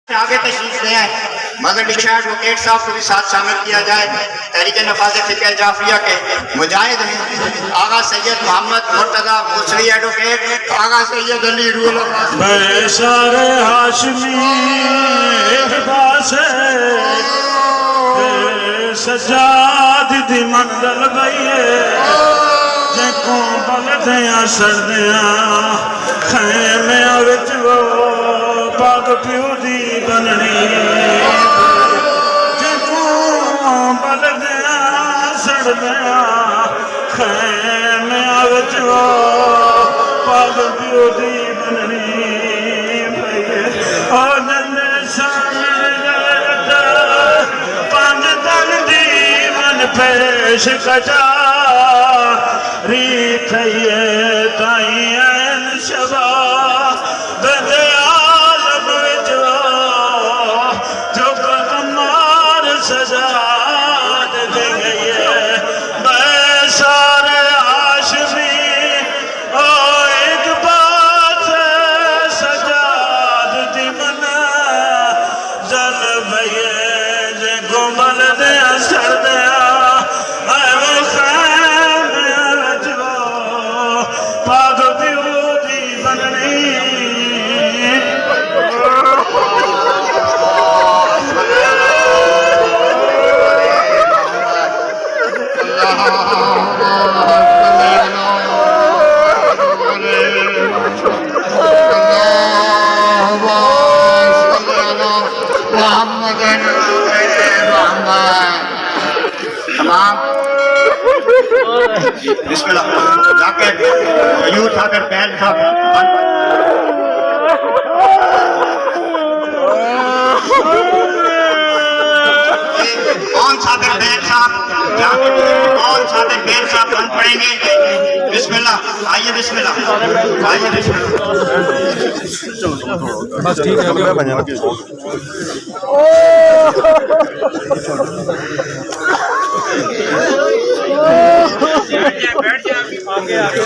आगे तशरीफ ले आए मगर लिखा एडवोकेट साहब को भी साथ शामिल किया जाए। तहरीक नफाज़ फ़िक़्ह जाफरिया के मुजाहिद हैं आगा सैयद मोहम्मद मुर्तज़ा मुसरी एडवोकेट आगा सैयद अली रूल सारे हाशमी सजाद दी मंडल बइए जेको बलदियां सरदियां खैमे विच वो पाग प्यू दी बननी जेको बलदियां सरदियां खैमे विच वो पाग प्यू दी बननी बइए और नंदे पेश कटा रीत ताईं शबा बदे आलम जो जो कमार सजा दे गई सारे आशमी ओ एक बात सजाद दी मना जल भये जे गोमल दे असर दे बिस्मिल्लाह जाके यूथ आकर बैन साहब कौन सादर बैन साहब जाके कौन सादर बैन साहब बंद पड़ेंगे। बिस्मिल्लाह आइए बिस्मिल्लाह आइए बिस्मिल्लाह बस ठीक है बैठ जा आगे आगे